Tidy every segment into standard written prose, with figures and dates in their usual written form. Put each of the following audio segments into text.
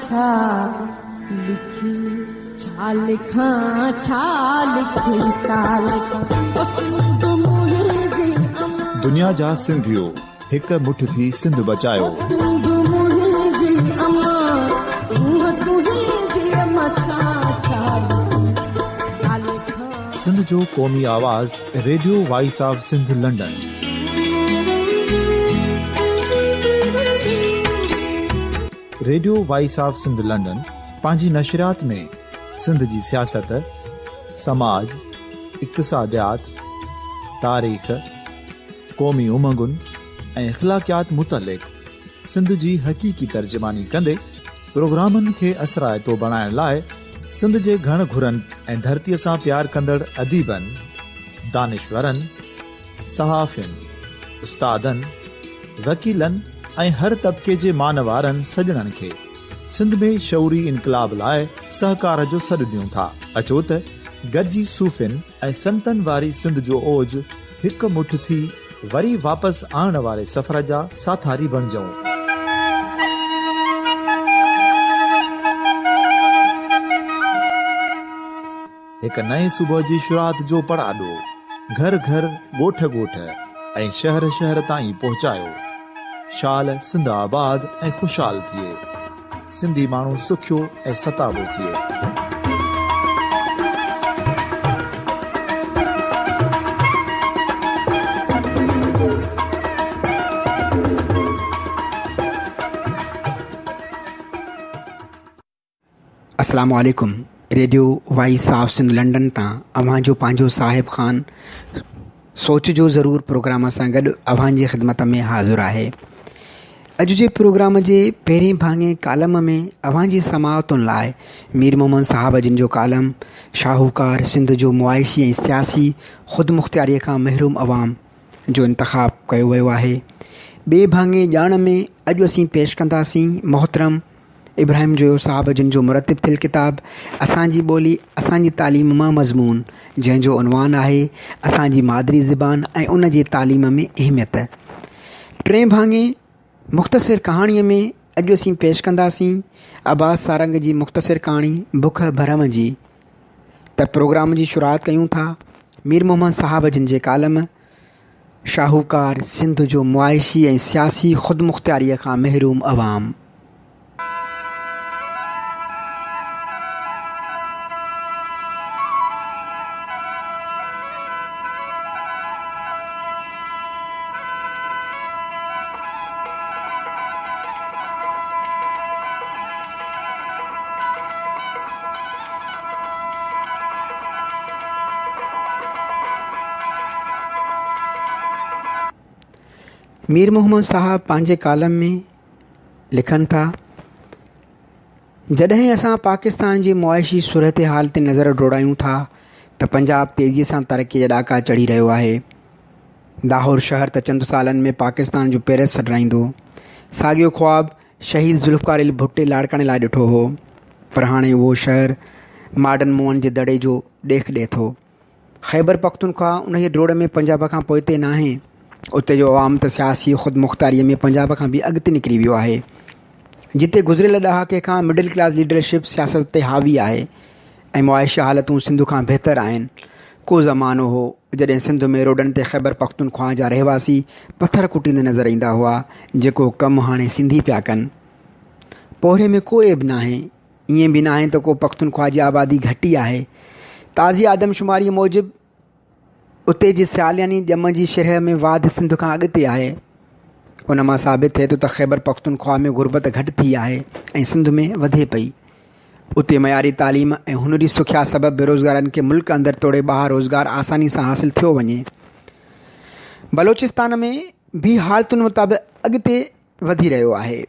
छा लिखी छा लिखां छा लिखी छा लिखां सिंध मुंहिंजी अमां दुनिया जा सिंधियो हिक मुठ थी सिंध बचायो सिंध मुंहिंजी अमां सूंह तुंहिंजी मथां छा लिखी छा लिखां। सिंध जो क़ौमी आवाज़ radio voice of Sindh London. Radio voice of Sindh London पंहिंजी नशरियात में सिंध जी सियासत, समाज, इक़्तिसादियात, तारीख़, क़ौमी उमंगुनि ऐं अख़लाक़ियात मुतलिक़ सिंध जी हक़ीक़ी तर्जुमानी कंदे प्रोग्रामनि खे असराइतो बणाइण लाइ सिंध जे घण घुरनि ऐं धरतीअ सां प्यार कंदड़ अदीबनि, दानिशवरनि, सहाफ़ियुनि, उस्तादनि, वकीलनि ऐं हर तबिके जे मानवारनि सजणनि खे सिंध में शऊरी इनकलाब लाइ सहकार जो सॾु ॾियूं था। अचो त गॾिजी सूफ़ियुनि ऐं संतनि वारी सिंध जो ओज हिकु मुठ थी वरी वापसि आणण वारे सफ़र जा साथारी बणिजऊं। हिकु नए सुबुह जी शुरूआत जो पड़ाॾो घर घर, ॻोठ ॻोठ ऐं शहर शहर ताईं पहुचायो। शाल सिंध आबाद ऐं ख़ुशहाल थिए, सिंधी माण्हू सुखियो ऐं सताबो थिए। अस्सलामु अलैकुम। Radio voice of Sindh London तां अव्हां जो पंहिंजो साहिब ख़ान सोच जो ज़रूर प्रोग्राम सां गॾु अव्हां जी ख़िदमत में हाज़िर आहे। अॼु जे प्रोग्राम जे पहिरें भाङे कालम में अव्हां जी समाअतुनि लाइ मीर मोहम्मद साहब जिन जो कालम शाहूकार सिंध जो मुआइशी ऐं सियासी ख़ुदमुख़्तियारीअ खां महरूम अवाम जो इंतिख़ाब कयो वियो आहे। ॿिए भाङे ॼाण में अॼु असीं पेश कंदासीं मोहतरम इब्राहिम जोयो साहब जिन जो मुरतिब थियल किताब असांजी ॿोली असांजी तालीम मां मज़मून, जंहिंजो उनवान आहे असांजी मादरी ज़बान ऐं उन जी तालीम में अहमियत। टे भाङे मुख़्तसिर कहाणीअ में अॼु असीं पेश कंदासीं अब्बास सारंग जी मुख़्तसिर कहाणी बुख भरम जी। त प्रोग्राम जी शुरूआत कयूं था मीर मोहम्मद साहब जिन जे कालम शाहूकार सिंध जो मुआइशी ऐं सियासी ख़ुदमुख़्तियारीअ खां महरूम अवाम। मीर मोहम्मद साहब पंहिंजे कालम में लिखनि था, जॾहिं असां पाकिस्तान जी मुआइशी सूरत हाल ते नज़र डोड़ायूं था त पंजाब तेज़ीअ सां तरक़ीअ जा ॾाका चढ़ी रहियो आहे। लाहौर शहर त चंद सालनि में पाकिस्तान जो पेरिस सॾराईंदो। साॻियो ख़्वाबु शहीद ज़ुल्फ़कार भुट्टे लाड़काणे लाइ ॾिठो हो, पर हाणे उहो शहर मॉडर्न मोहन जे दड़े जो ॾेख ॾिए थो। ख़ैबर पख्तूनख्वा उन डोड़ में पंजाब खां पोइते न आहे। उते जो अवाम त सियासी ख़ुदमुख़्तियारीअ में पंजाब खां बि अॻिते निकिरी वियो आहे। जिते गुज़िरियल ॾहाके खां मिडिल क्लास लीडरशिप सियासत ते हावी आहे ऐं मुआइशी हालतूं सिंध खां बहितर आहिनि। को ज़मानो हो जॾहिं सिंध में रोडनि ते ख़ैबर पख्तूनख्वा जा रहवासी पथर कुटींदे नज़र ईंदा हुआ, जेको कमु हाणे सिंधी पिया कनि। पोहरे में को एब न आहे, ईअं बि न आहे त को पख्तूनख्वा जी आबादी घटी आहे। ताज़ी आदमशुमारीअ मूजिबि उते जी सालियानी ॼम जी शरह में वाध सिंध खां अॻिते आहे। उन मां साबित थिए थो त ख़ैबर पख्तूनख्वा में गुरबत घटि थी आहे ऐं सिंध में वधे पई। उते मयारी तालीम ऐं हुनरी सुखिया सबबु बेरोज़गारनि खे मुल्क अंदरि तोड़े ॿाहिरि रोज़गार आसानी सां हासिलु थियो वञे। बलोचिस्तान में बि हालतुनि मुताबिक़ अॻिते वधी रहियो आहे।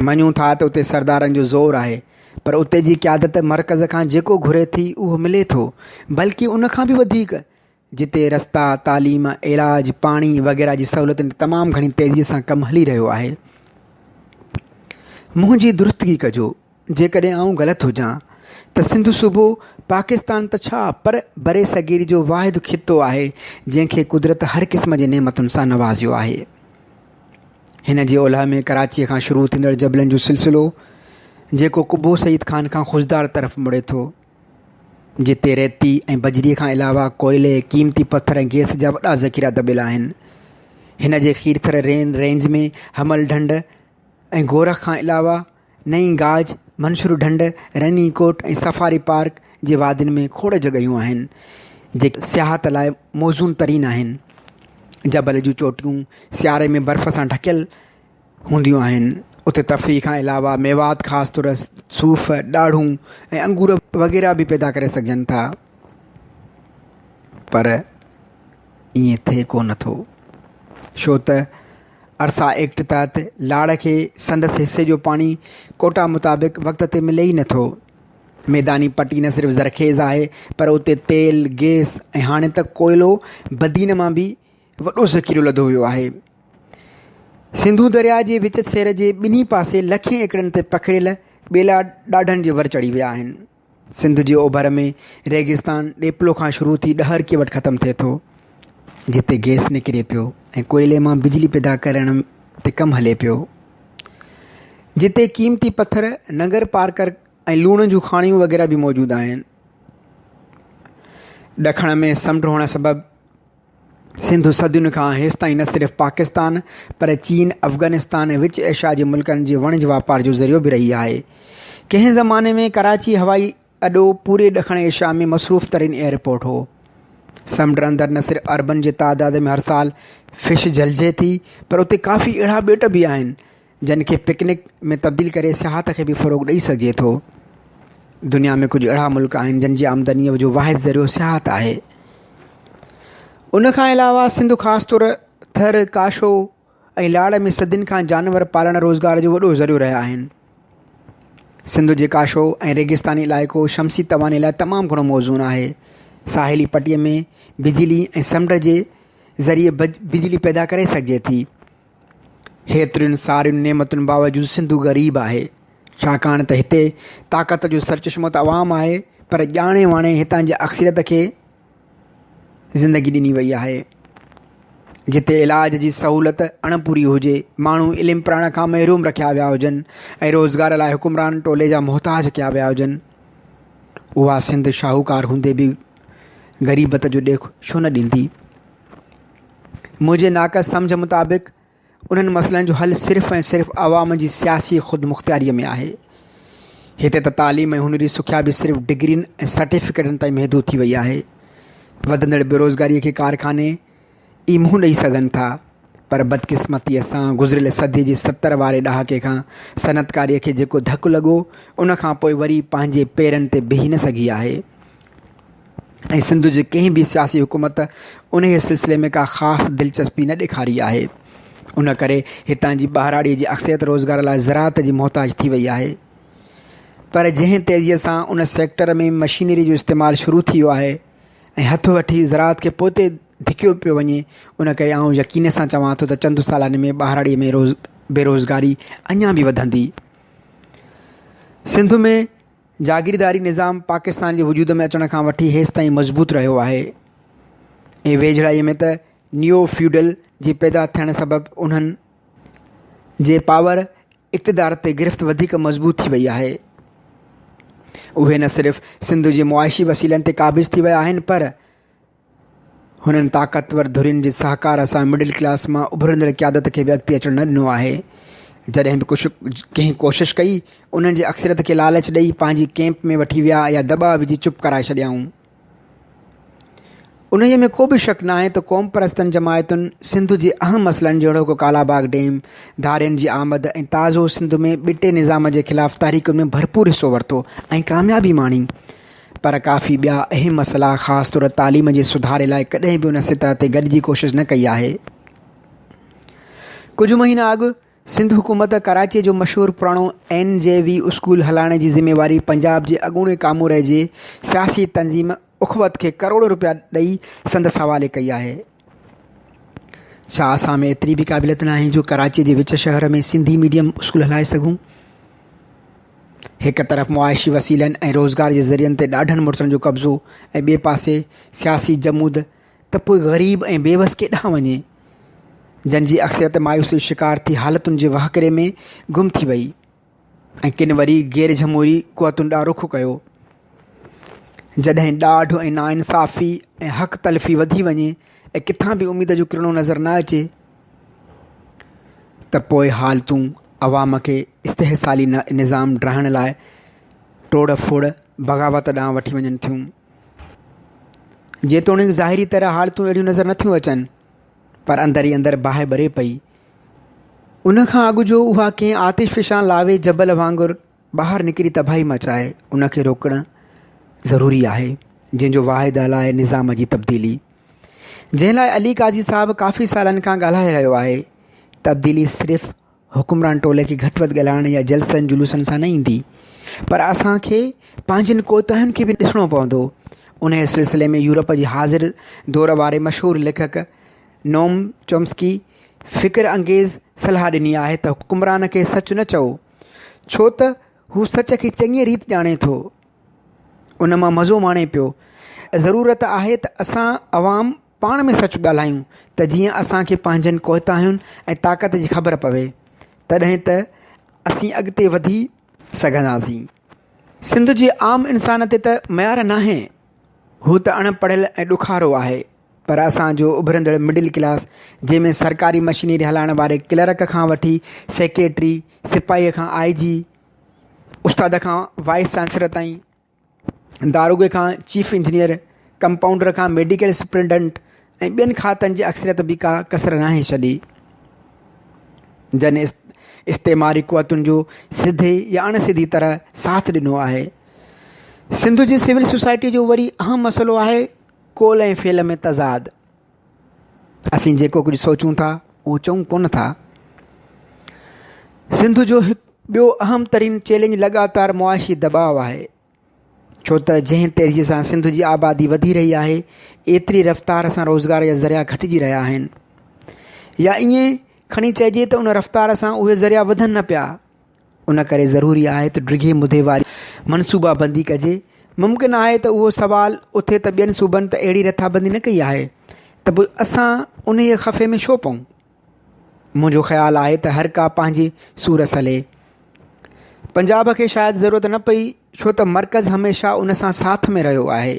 मञूं था त उते सरदारनि जो ज़ोर आहे, पर उते जी क़यादत मर्कज़ खां जेको घुरे थी उहो मिले थो, बल्कि उन खां बि वधीक। जिते रस्ता, तालीम, इलाज, पाणी वग़ैरह जी सहूलियतुनि तमामु घणी तेज़ीअ सां कमु हली रहियो आहे। मुंहिंजी दुरुस्तगी कजो जेकॾहिं आउं ग़लति हुजां त सिंध सूबो पाकिस्तान त छा पर बरे सगीर जो वाहिद ख़ितो आहे जंहिंखे कुदरत हर क़िस्म जे नेमतुनि सां नवाज़ियो आहे। हिन जे ओलह में कराचीअ खां शुरू थींदड़ जबलनि जो सिलसिलो जेको कुबो सईद खान खां खुशदार तरफ़ मुड़े थो, जिते रेती ऐं बजरीअ खां अलावा कोयले, क़ीमती पथर ऐं गैस जा वॾा ज़ख़ीरा दॿियल आहिनि। हिन जे खीरथर रेंज में हमल ढंढ ऐं गोरख खां अलावा नई गाज, मंशूर ढंढ, रनी कोट ऐं सफ़ारी पार्क जे वादियुनि में खोड़ जॻहियूं आहिनि जेके सियाहत लाइ मौज़ून तरीन आहिनि। जबल जूं चोटियूं सियारे में बर्फ़ सां ढकियल हूंदियूं आहिनि। उते तफ़रीह खां अलावा मेवात, ख़ासि तौर सूफ़, ॾाढ़ूं ऐं अंगूर वग़ैरह बि पैदा करे सघजनि था, पर ईअं थिए कोन थो, छो त अरसा एक्ट तहत लाड़ खे संदसि हिसे जो पाणी कोटा मुताबिक़ वक़्त ते मिले ई नथो। मैदानी पटी न सिर्फ़ु ज़रख़ेज़ आहे, पर उते तेल, गैस ऐं हाणे त कोयलो बदीन मां बि वॾो ज़ख़ीरो लधो वियो आहे। सिंधू दरिया जे विच सेर जे ॿिन्ही पासे लखें एकड़नि ते पखिड़ियल ॿेला ॾाढनि जे वर चढ़ी विया आहिनि। सिंध जे ओभर में रेगिस्तान ॾेपलो खां शुरू थी ॾहरकीअ वटि ख़तमु थिए थो, जिते गैस निकिरे पियो ऐं कोयले मां बिजली पैदा करण ते कमु हले पियो, जिते क़ीमती पथर, नगर पार्कर ऐं लूण जूं खाणियूं वग़ैरह बि मौजूदु आहिनि। ॾखण में समुंड हुअण सबबि सिंधु सदियुनि खां हेसि ताईं न सिर्फ़ु पाकिस्तान पर चीन, अफ़गानिस्तान ऐं विच एशिया जे मुल्कनि जे वाणिज्य वापार जो ज़रियो बि रही आहे। कंहिं ज़माने में कराची हवाई अॾो पूरे ॾखण एशिया में मसरूफ़ तरीन एयरपोर्ट हो। समुंड अंदरि न सिर्फ़ु अरबनि जे तादाद में हर साल फ़िश झलिजे थी, पर उते काफ़ी अहिड़ा ॿेट बि आहिनि जिन खे पिकनिक में तब्दील करे सियाहत खे बि फ़रोग़ ॾेई सघिजे थो। दुनिया में कुझु अहिड़ा मुल्क आहिनि जिन जी आमदनीअ जो वाहिद ज़रियो सियाहत आहे। उन खां अलावा सिंधु ख़ासि तौर थर, काशो ऐं लाड़ में सदियुनि खां जानवर पालण रोज़गार जो वॾो ज़रियो रहिया आहिनि। सिंध जे काशो ऐं रेगिस्तानी इलाइक़ो शमसी तवाने लाइ तमामु घणो मौज़ून आहे। साहिली पटीअ में बिजली ऐं समुंड जे ज़रिए बिजली पैदा करे सघिजे थी। हेतिरियुनि सारियुनि नेमतुनि बावजूदि सिंधु ग़रीब आहे, छाकाणि त हिते ताक़त जो सरचश्मो त आवाम आहे, पर ॼाणे वाणे हितां जे अक्सरियत खे ज़िंदगी ॾिनी वई आहे। जिते इलाज जी सहूलियत अणपूरी हुजे, माण्हू इल्मु पढ़ण खां महरूम रखिया विया हुजनि ऐं रोज़गार लाइ हुकुमरान टोले जा मुहताज कया विया हुजनि, उहा सिंध शाहूकार हूंदे बि ग़रीबत जो ॾेख छो न ॾींदी। मुंहिंजे नाक़स सम्झ मुताबिक़ उन्हनि मसइलनि जो हल सिर्फ़ु ऐं सिर्फ़ु आवाम जी सियासी ख़ुदि मुख़्तियारीअ में आहे। हिते त तालीम ऐं हुनरी सुखिया बि सिर्फ़ु डिग्रियुनि ऐं सर्टिफिकेटनि ताईं महदूद थी वई आहे। वधंदड़ बेरोज़गारीअ खे कारखाने ई मुंहुं ॾेई सघनि था, पर बदकिस्मतीअ सां गुज़िरियल सदी जे 70 वारे ॾहाके खां सनअतकारीअ खे जेको धकु लॻो, उन खां पोइ वरी पंहिंजे पेरनि ते बीही न सघी आहे ऐं सिंध जे कंहिं बि सियासी हुकूमत उन सिलसिले में का ख़ासि दिलचस्पी न ॾेखारी आहे। उन करे हितां जी ॿाहिराड़ीअ जी अक्सरियत रोज़गार लाइ ज़राअत जी मोहताज थी वई आहे, पर जंहिं तेज़ीअ सां उन सेक्टर में मशीनरी जो इस्तेमालु शुरू थी वियो आहे ऐं हथो वठी ज़राअत खे पोइ धिकियो पियो वञे, उन करे आउं यकीन सां चवां थो त चंद सालनि में ॿाहिराड़ीअ में बेरोज़गारी अञा बि वधंदी। सिंध में जागीरदारी निज़ाम पाकिस्तान जे वजूद में अचण खां वठी हेसि ताईं मज़बूत रहियो आहे ऐं वेझड़ाईअ में त नियो फ्यूडल जे पैदा थियण सबबि उन्हनि जे पावर इक़्तिदार ते गिरफ़्त वधीक मज़बूत थी वई आहे। उहे न सिर्फ़ु सिंध जे मुआशी वसीलनि ते क़ाबिज़ थी विया आहिनि, पर हुननि ताक़तवर धुरियुनि जे सहकार सां मिडिल क्लास मां उभरंदड़ क़यादत खे बि अॻिते अचणु न ॾिनो आहे। जॾहिं बि कंहिं कोशिशि कई, उन्हनि जे अक्सरियत खे लालच ॾेई पंहिंजी कैंप में वठी विया या दॿा विझी चुप कराए छॾियाऊं। उन्हीअ में को बि शक न आहे त क़ौम परस्तनि जमायतुनि सिंध जे अहम मसइलनि जहिड़ो को कालाबाग डैम, धारियुनि जी आमद ऐं ताज़ो सिंध में ॿिटे निज़ाम जे ख़िलाफ़ु तारीख़ुनि में भरपूर हिसो वरितो ऐं कामयाबी माणी, पर काफ़ी ॿिया अहम मसइला ख़ासि तौर तालीम जे सुधारे लाइ कॾहिं बि उन सतह ते गॾिजी कोशिशि न कई आहे। कुझु महीना अॻु सिंध हुकूमत कराचीअ जो मशहूरु पुराणो NJV स्कूल हलाइण जी ज़िम्मेवारी पंजाब जे अॻूणे कामूर जे सियासी तंज़ीम उखवत खे करोड़ों रुपया ॾेई संदसि हवाले कई आहे। छा असां में एतिरी बि क़ाबिलियत न आहे जो कराचीअ जे विच शहर में सिंधी मीडियम स्कूल हलाए सघूं? हिकु तरफ़ मुआशी वसीलनि ऐं रोज़गार जे ज़रियनि ते ॾाढनि मुड़ुसनि जो कब्ज़ो ऐं ॿिए पासे सियासी जमूद, त पोइ ग़रीब ऐं बेवस केॾांहुं वञे, जंहिंजी अक्सरियत मायूसी शिकार थी हालतुनि जे वहकिरे में गुम थी वई। ऐं किन वरी गैर जमहूरी क़ुवतुनि ॾांहुं रुख़ कयो। जॾहिं ॾाढो ऐं नाइंसाफ़ी ऐं हक़ तलफ़ी वधी वञे ऐं किथां बि उमेद जो किरणो नज़र न अचे त पोइ हालतूं अवाम खे इस्तेहसाली निज़ाम ड्राइण लाइ टोड़ फोड़ बग़ावत ॾांहुं वठी वञनि थियूं। जेतोणीकि ज़ाहिरी तरह हालतूं अहिड़ियूं नज़र नथियूं अचनि, पर अंदर ई अंदरि बाहि ॿरे पई। उनखां अॻु जो उहा कंहिं आतिशफ़िशां लावे जबल वांगुरु ॿाहिरि निकिरी तबाही मचाए, उनखे रोकणु ज़रूरी आहे, जंहिंजो वाहिद हल आहे निज़ाम जी तब्दीली, जंहिं लाइ अली काज़ी साहिबु काफ़ी सालनि खां ॻाल्हाए रहियो आहे। तब्दीली सिर्फ़ु हुकुमरान टोले खे घटि वधि ॻाल्हाइण या जलसनि जुलूसनि सां न ईंदी, पर असांखे पंहिंजनि कोताहियुनि खे बि ॾिसणो पवंदो। उन सिलसिले में यूरोप जी हाज़िर दौर वारे मशहूरु लेखक नोम चॉम्स्की फ़िक्र अंगेज़ सलाह ॾिनी आहे त हुकुमरान खे सच न चओ, छो त हू सच खे चङी रीति ॼाणे थो, उन मां मज़ो माणे पियो। ज़रूरत आहे त असां अवाम पाण में सच ॻाल्हायूं, त जीअं असांखे पंहिंजनि कोताहियुनि ऐं ताक़त जी ख़बर पवे, तॾहिं त असीं अॻिते वधी सघंदासीं। सिंध जे आम इंसान ते त मयार नाहे, हू त अणपढ़ियल ऐं ॾुखारो आहे, पर असांजो उभरंदड़ मिडिल क्लास, जंहिंमें सरकारी मशीनरी हलाइण वारे क्लर्क खां वठी सेक्रेटरी, सिपाहीअ खां IG, उस्ताद खां वाइस चांसलर ताईं, दारोगे खां चीफ इंजीनियर, कंपाउंडर खां मेडिकल सुप्रिटेंडेंट ऐं ॿियनि खातनि जी अक्सरियत बि का कसर नाहे छॾी, जन इस्तेमारी क़ुवतुनि जो सिधे या अणसिधी तरह साथ ॾिनो आहे। सिंध जी सिविल सोसाइटी जो वरी अहम मसइलो आहे कोल ऐं फेल में तज़ाद। असीं जेको कुझु सोचूं था उहो चऊं कोन था। सिंध जो हिकु ॿियो अहम तरीन चैलेंज लॻातार मुआशी दॿाउ आहे, छो त जंहिं तेज़ीअ सां सिंध जी आबादी वधी रही आहे, एतिरी रफ़्तार सां रोज़गार जा ज़रिया घटिजी रहिया आहिनि, या ईअं खणी चइजे त उन रफ़्तार सां उहे ज़रिया वधनि न पिया। उन करे ज़रूरी आहे त डिघे मुदे वारी मनसूबाबंदी कजे। मुमकिन आहे त उहो सुवालु उथे त ॿियनि सूबनि त अहिड़ी रथाबंदी न कई आहे, त पोइ असां उन ख़फ़े में छो पऊं। मुंहिंजो ख़्यालु आहे त हर का पंहिंजी सूरत हले। पंजाब खे शायदि ज़रूरत न पई, छो त मर्कज़ हमेशह उन सां साथ में रहियो आहे।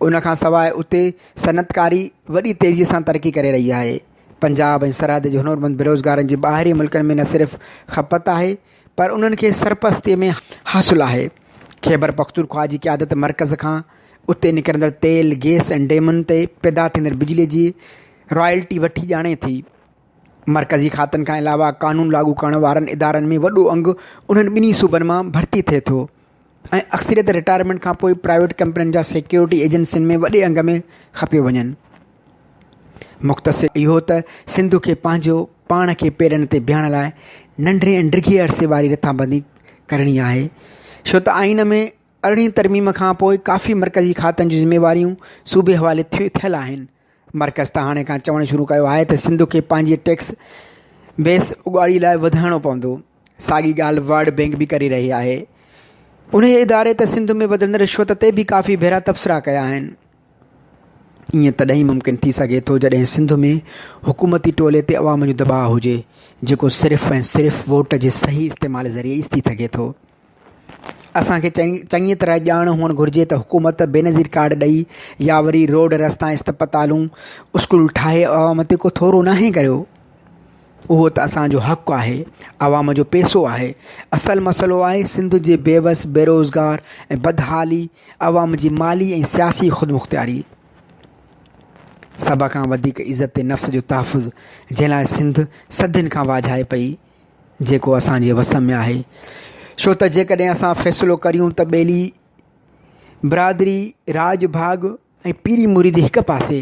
उन खां सवाइ उते सनअतकारी वॾी तेज़ीअ सां तरक़ी करे रही आहे। पंजाब ऐं सरहद जे हुनरमंद बेरोज़गारनि जी ॿाहिरी मुल्कनि में न सिर्फ़ु खपत आहे, पर उन्हनि खे सरपस्तीअ में हासिलु आहे। ख़ैबर पख्तूनख्वा जी क़यादत मर्कज़ खां उते निकिरंदड़ तेल, गैस ऐं डेमुनि ते पैदा थींदड़ बिजलीअ जी रॉयल्टी वठी ॼाणे थी। मर्कज़ी खातनि खां अलावा क़ानून लागू करण वारनि इदारनि में वॾो अंगु उन्हनि ॿिन्ही सूबनि मां भर्ती थिए थो, ऐं अक्सरियत रिटायरमेंट खां पोइ प्राइवेट कंपनियुनि जा सिक्योरिटी एजेंसियुनि में वॾे अंग में खपे वञनि। मुख़्तसिर इहो त सिंध खे पंहिंजो पाण खे पेरनि ते बीहण लाइ नंढे ऐं डिघे अरसे वारी रथाबंदी करणी आहे, छो त आइन में 18 तरमीम खां पोइ काफ़ी मर्कज़ी खातनि जूं ज़िम्मेवारियूं सूबे हवाले थियल आहिनि। मर्कज़ त हाणे खां चवणु शुरू कयो आहे त सिंध खे पंहिंजी टैक्स बेस उगाड़ी लाइ वधाइणो पवंदो। साॻी ॻाल्हि वर्ल्ड बैंक बि करे रही आहे। उन इदारे त सिंध में वधंदड़ रिश्वत ते बि काफ़ी भेरा तबसरा कया आहिनि। ईअं तॾहिं मुमकिन थी सघे थो जॾहिं सिंध में हुकूमती टोले ते अवाम जो दबाउ हुजे, जेको सिर्फ़ु ऐं सिर्फ़ु वोट जे सही इस्तेमालु ज़रिए ई थी सघे थो। असांखे चङी तरह ॼाण हुअणु घुरिजे त हुकूमत बेनज़ीर कार्ड ॾेई या वरी रोड रस्ता इस्पतालूं स्कूल ठाहे अवाम ते को थोरो नाहे करियो। उहो त असांजो हक़ु आहे, अवाम जो पैसो आहे। असल मसइलो आहे सिंध जे बेवस, बेरोज़गार ऐं बदहाली, अवाम जी माली ऐं सियासी ख़ुदमुख़्तियारी। सभ खां वधीक इज़त नफ़्स जो तहफ़ुज़, जंहिं लाइ सिंध सदियुनि खां वाझाए पई, जेको असांजे वस में आहे। छो त जेकॾहिं असां फ़ैसिलो करियूं त ॿेली बिरादरी, राज भाग ऐं पीरी मुरीदी हिकु पासे,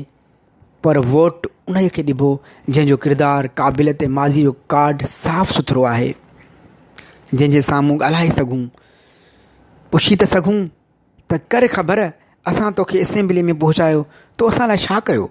पर वोट उन खे ॾिबो जंहिंजो किरदारु, क़ाबिलियत ऐं माज़ी जो कार्ड साफ़ु सुथिरो आहे, जंहिंजे साम्हूं ॻाल्हाए सघूं, पुछी त सघूं त कर ख़बर असां तोखे असेंबली में पहुचायो, तो असां लाइ छा कयो।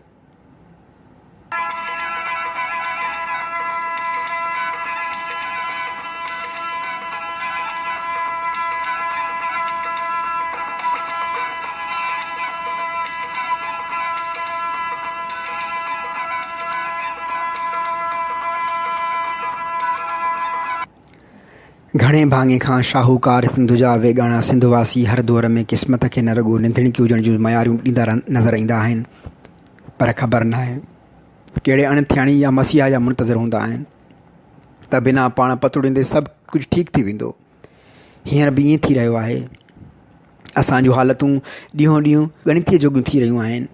घणे भाङे खां शाहूकार सिंध जा वेगाणा सिंधवासी हर दौर में क़िस्मत खे न रुॻो निंदणिकी हुजण जूं मयारियूं ॾींदा नज़र ईंदा आहिनि, पर ख़बर न आहे कहिड़े अणथियाणी या मसीहा जा मुंतज़र हूंदा आहिनि त बिना पाण पतुड़ींदे सभु कुझु ठीकु थी वेंदो। हींअर बि ईअं थी रहियो आहे। असां जूं हालतूं ॾींहों ॾींहुं ॻणितीअ जोॻियूं थी रहियूं आहिनि।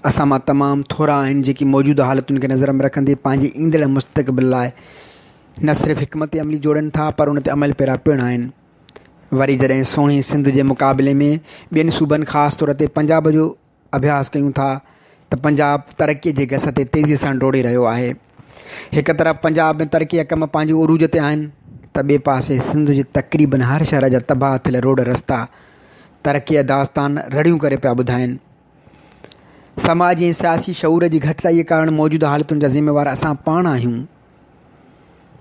असां मां तमामु थोरा आहिनि जेकी मौजूदा हालतुनि खे नज़र में रखंदे पंहिंजे ईंदड़ मुस्तक़बिल लाइ न सिर्फ़ु हिकमत अमली जोड़नि था, पर उन ते अमल पैरा पिणु आहिनि। वरी जॾहिं सोणी सिंध जे मुक़ाबले में ॿियनि सूबनि ख़ासि तौर ते पंजाब जो अभ्यास कयूं था त पंजाब तरक़ीअ जे गस ते तेज़ीअ सां डोड़े रहियो आहे। हिकु तरफ़ पंजाब में तरक़ी जा कम पंहिंजे उरूज ते आहिनि त ॿिए पासे सिंध जे तक़रीबन हर शहर जा तबाह थियल रोड रस्ता तरक़ीअ दास्तान रड़ियूं करे पिया ॿुधाइनि। समाजी ऐं सियासी शऊर जी घटिताईअ कारण मौजूदा हालतुनि जा ज़िम्मेवार असां पाण आहियूं।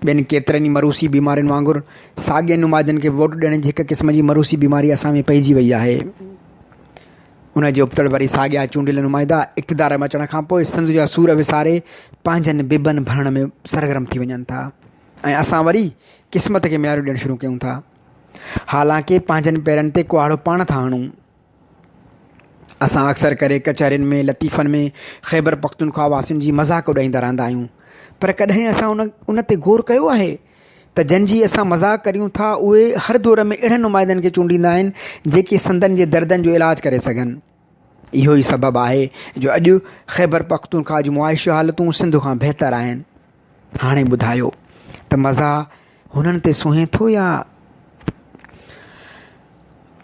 ॿियनि केतिरनि ई मरूसी बीमारियुनि वांगुरु साॻिए नुमाइंदनि खे वोट ॾियण जी हिकु क़िस्म जी मरूसी बीमारी असां में पइजी वई आहे। उन जे उबतड़ वरी साॻिया चूंडियल नुमाइंदा इक़्तिदार में अचण खां पोइ सिंध जा सूर विसारे पंहिंजनि बिबनि भरण में सरगर्म थी वञनि था ऐं असां वरी क़िस्मत खे मयारियूं ॾियणु शुरू कयूं था। हालांकि पंहिंजनि पेरनि ते कुहाड़ो पाण था हणूं। असां अक्सर करे कचहरियुनि में लतीफ़नि में ख़ैबर पख्तूनख्वा वासियुनि जी मज़ाक उॾाईंदा रहंदा आहियूं, पर कॾहिं असां उन ते गौर कयो आहे त जंहिंजी असां मज़ाक करियूं था उहे हर दौर में अहिड़नि नुमाइंदनि खे चूंडींदा आहिनि जेके संदनि जे दर्दनि जो इलाजु करे सघनि। इहो ई सबबु आहे जो अॼु ख़ैबर पख्तूनख्वा जूं मुआइशी हालतूं सिंध खां बहितर आहिनि। हाणे ॿुधायो त मज़ा हुननि ते सुहे थो या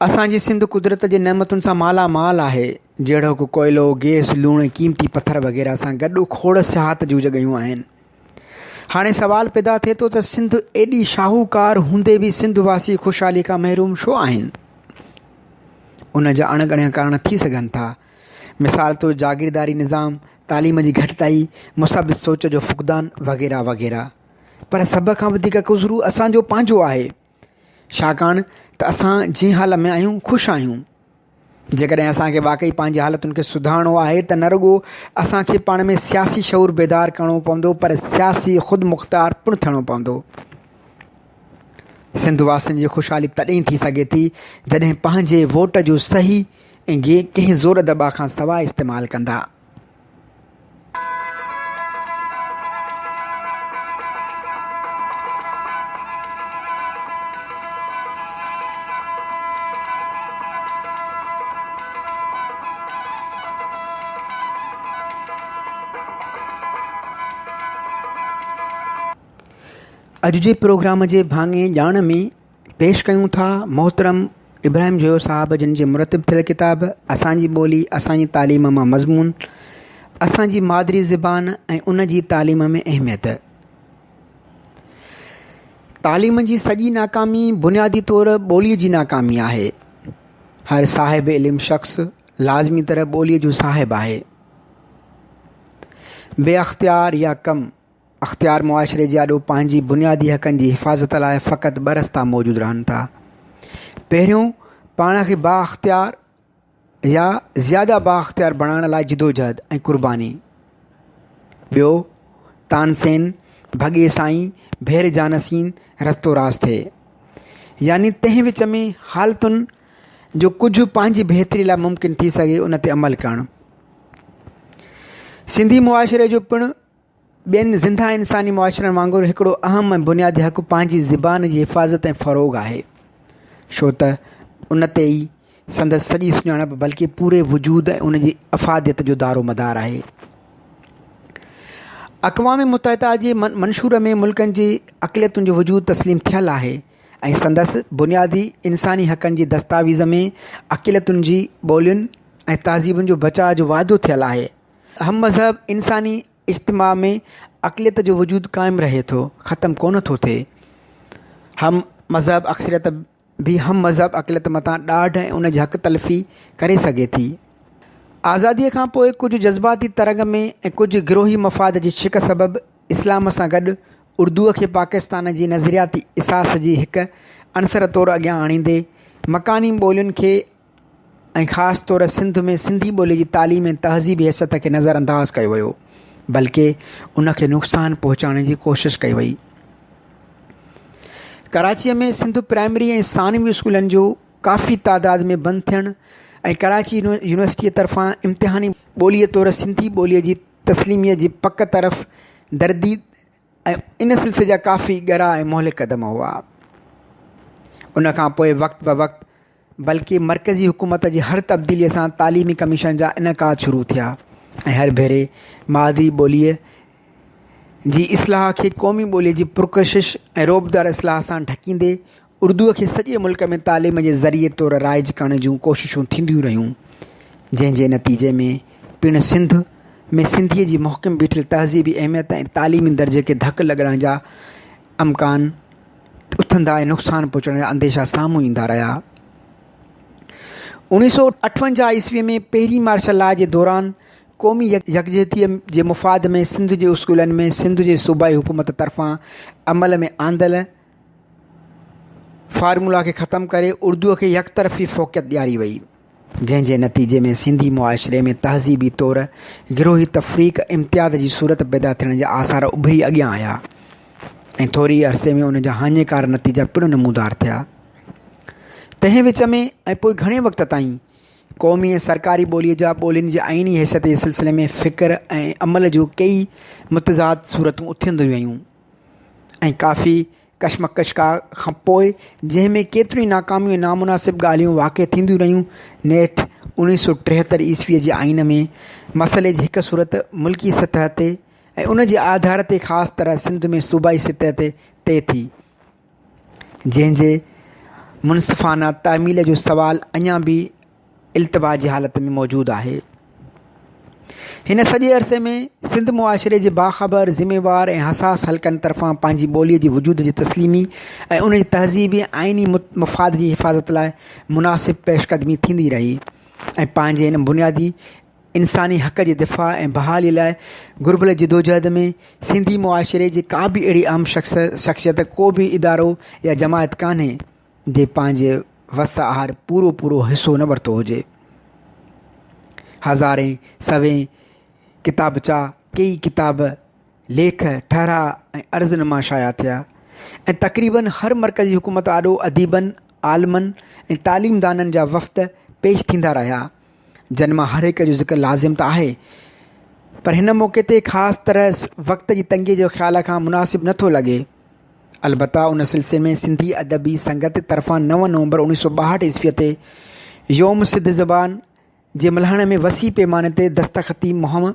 असांजी सिंध कुदरत जे नेमतुनि सां मालामाल आहे, जहिड़ो को कोयलो, गैस, लूण, क़ीमती पथर वग़ैरह सां गॾु खोड़ सियाहत जूं जॻहियूं आहिनि। हाणे सवाल पैदा थिए थो त सिंध एॾी शाहूकार हूंदे बि सिंध वासी ख़ुशहाली खां महरूम छो आहिनि? उन जा अणगणिया कारण थी सघनि था। मिसाल तौरु जागीरदारी निज़ाम, तालीम जी घटिताई, मुसबित सोच जो फुक़दान वग़ैरह वग़ैरह। पर सभ खां वधीक कुज़ुरु असांजो पंहिंजो आहे, छाकाणि त असां जंहिं हाल में आहियूं ख़ुशि आहियूं। जेकॾहिं असांखे वाक़ई पंहिंजी हालतुनि खे सुधारणो आहे त न रुॻो असांखे पाण में सियासी शऊर बेदार करिणो पवंदो, पर सियासी ख़ुदि मुख़्तियार पिणु थियणो पवंदो। सिंध वासियुनि जी ख़ुशहाली तॾहिं थी सघे थी जॾहिं पंहिंजे वोट जो सही ऐं कंहिं ज़ोर दॿा खां सवाइ इस्तेमालु कंदा। अॼु जे प्रोग्राम जे भाङे ॼाण में पेश कयूं था मोहतरम इब्राहिम जोयो साहब जिन जे मुरतिब थियल किताब असांजी ॿोली असांजी तालीम मां मज़मून, असांजी मादरी ज़बान ऐं उन जी तालीम में अहमियत। तालीम जी सॼी नाकामी बुनियादी तौरु ॿोलीअ जी नाकामी आहे। हर साहिब इल्म शख़्स लाज़मी तरह ॿोलीअ जो साहिब आहे। बेअख्तियार या कम अख़्तियार मुआशिरे जे आॾो पंहिंजी बुनियादी हक़नि जी हिफ़ाज़त लाइ फ़क़ति ॿ रस्ता मौजूदु रहनि था। पहिरियों, पाण खे बाअख्तियार या ज़्यादा बाअख्तियार बणाइण लाइ जिदोजहद ऐं क़ुर्बानी। ॿियो, तानसेन भॻे साईं भेर जानसीन रस्तो रास थिए, यानी तंहिं विच में हालतुनि जो कुझु पंहिंजी बहितरी लाइ मुमकिन थी सघे उन ते अमल करणु। सिंधी मुआशिरे जो पिणु ॿियनि ज़िंदा इंसानी मुआशिरनि वांगुरु हिकिड़ो अहम ऐं बुनियादी हक़ पंहिंजी ज़बान जी हिफ़ाज़त ऐं फ़रोग़ आहे, छो त उन ते ई संदसि सॼी सुञाणप बल्कि पूरे वजूद ऐं उन जी अफ़ादियत जो दारो मदार आहे। अक़वाम मुत्तहिदा जे मंशूर में मुल्कनि जी अक़लियतुनि जो वजूद तस्लीम थियल आहे ऐं संदसि बुनियादी इंसानी हक़नि जी दस्तावेज़ में अक़लियतुनि जी ॿोलियुनि ऐं तहज़ीबुनि जो बचाव जो वाइदो थियल आहे। हम मज़हब इंसानी इज्तिमा में अक़लियत जो वजूद क़ाइमु रहे थो, ख़तमु कोन थो थिए। हम मज़हब अक्सरियत भी हम मज़हब अक़लियत मथां ॾाढ ऐं उन जी हक़ तलफ़ी करे सघे थी। आज़ादीअ खां पोइ कुझु जज़्बाती तरंग में ऐं कुझु गिरोही मफ़ाद जी शिक सबबि इस्लाम सां गॾु उर्दूअ खे पाकिस्तान जी नज़रियाती इसास जी हिकु अनसर तौरु अॻियां आणींदे मकानी ॿोलियुनि खे ऐं ख़ासि तौरु सिंध में सिंधी ॿोली जी तालीम ऐं तहज़ीबी हैसियत खे नज़रअंदाज़ कयो वियो, बल्कि उनखे नुक़सानु पहुचाइण जी कोशिशि कई वई। कराचीअ में सिंधु प्राइमरी ऐं सानवी स्कूलनि जो काफ़ी तादाद में बंदि थियणु ऐं कराची यूनिवर्सिटीअ तरफ़ां इम्तिहानी ॿोलीअ तौरु सिंधी ॿोलीअ जी तस्लीमीअ जी पक तरफ़ दर्दी ऐं इन सिलसिले जा काफ़ी ॻरा ऐं मोहले क़दम हुआ। उन खां पोइ वक़्त ब वक़्त बल्कि मरकज़ी हुकूमत जी हर तब्दीलीअ सां तालीमी कमीशन जा इनक़ाद शुरू थिया ऐं हर भेरे मादरी ॿोलीअ जी इस्लाह खे क़ौमी ॿोलीअ जी पुरकशिश ऐं रोबदार इस्लाह सां ढकींदे उर्दूअ खे सॼे मुल्क में तालीम जे ज़रिए तौरु राइज करण जूं कोशिशूं थींदियूं रहियूं, जंहिंजे नतीजे में पिणु सिंध में सिंधीअ जी मुहकिम बीठल तहज़ीबी अहमियत ऐं तालीमी दर्जे खे धकु लॻण जा अमकान उथंदा ऐं नुक़सान पहुचण जा अंदेशा साम्हूं ईंदा रहिया। 1958 ईस्वीअ में पहिरीं मार्शल लॉ जे दौरान क़ौमी यकजहतीअ जे मुफ़ाद में सिंध जे स्कूलनि में सिंध जे सूबाई हुकूमत तरफ़ां अमल में आंदल फार्मूला खे ख़तमु करे उर्दूअ खे यकतरफ़ी फ़ोक़ियत ॾियारी वई, जंहिंजे नतीजे में सिंधी मुआशिरे में तहज़ीबी तौरु गिरोही तफ़रीक़ इम्तियाज़ जी सूरत पैदा थियण जा आसार उभरी अॻियां आया ऐं थोरी अरसे में उन जा हाञेकार नतीजा पिणु नमूदार थिया। तंहिं विच में ऐं पोइ घणे वक़्त ताईं क़ौमी ऐं सरकारी ॿोलीअ जा ॿोलियुनि जी आइनी हैसियत जे सिलसिले में फ़िक्र ऐं अमल जूं कई मुतज़ाद सूरतूं उथिंदियूं रहियूं ऐं काफ़ी कशमकश खां पोइ जंहिंमें केतिरियूं नाकामियूं ऐं नामुनासिब ॻाल्हियूं वाक़िअ थींदियूं रहियूं, नेठि 1973 ईस्वीअ जे आइन में मसइले जी हिकु सूरत मुल्की सतह ते ऐं उन जे आधार ते ख़ासि तरह सिंध में सूबाई सतह ते तइ थी, जंहिंजे मुनसिफ़ाना तामील जो सवाल अञा बि इल्तिबा जी हालत में मौजूदु आहे। हिन सॼे अरसे में सिंध मुआशिरे जे बाख़बर ज़िम्मेवार ऐं हसास हल्कनि तरफ़ां पंहिंजी ॿोलीअ जी वजूद जी तस्लीमी ऐं उन जी तहज़ीबी आइनी मफ़ाद जी हिफ़ाज़त लाइ मुनासिब पेशकदमी थींदी रही ऐं पंहिंजे इन बुनियादी इंसानी हक़ जे दिफ़ा ऐं बहाली लाइ गुरबल जिदोजहद में सिंधी मुआशिरे जी का बि अहिड़ी अहम शख़्सियत को बि इदारो या जमायत कान्हे जे पंहिंजे वस आहार पूरो हिसो न वरितो हुजे। हज़ारें सवें किताबचा कई किताब लेख ठहरा ऐं अर्ज़नामा शाया थिया ऐं तक़रीबन हर मरकज़ी हुकूमत आॾो अदीबनि आलमनि ऐं तालीमदाननि जा वफ़्त पेश थींदा रहिया, जन मां हर हिक जो ज़िक्र लाज़िम त आहे, पर हिन मौक़े ते ख़ासि तरह वक़्त जी तंगीअ जो ख़्याल खां मुनासिब नथो लॻे। अलबत्ता उन सिलसिले में सिंधी अदबी संगत तरफ़ां 9 नवंबर 1962 ईस्वीअ ते योम सिद्ध ज़बान जे मल्हाइण में वसी पैमाने ते दस्तख़ती मुहिम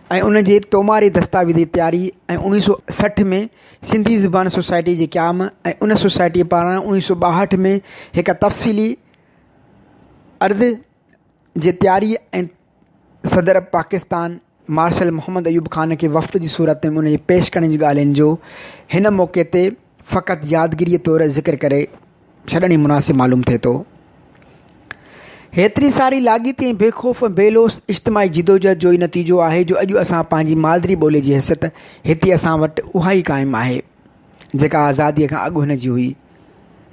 ऐं उन जे तोमारी दस्तावेज़ी तयारी ऐं 1960 में सिंधी ज़बान सोसाइटी जे क़याम ऐं उन सोसाइटी पारां 1962 में हिकु तफ़सीली अर्ज़ जे तयारी ऐं सदर पाकिस्तान मार्शल मोहम्मद अयूब ख़ान खे वफ़्त जी सूरत में उन जे पेश करण जी ॻाल्हियुनि जो हिन मौक़े ते फ़क़ति यादगिरीअ तौरु ज़िक्र करे छॾण ई मुनासिब मालूम थिए थो। हेतिरी सारी लाॻीती ऐं बेखौफ़ बेलोस इज्तिमाही जिदोजहद जो ई नतीजो आहे जो अॼु असां पंहिंजी मादरी ॿोलीअ जी हैसियत हिते असां वटि उहा ई क़ाइमु आहे जेका आज़ादीअ खां अॻु हिन जी हुई,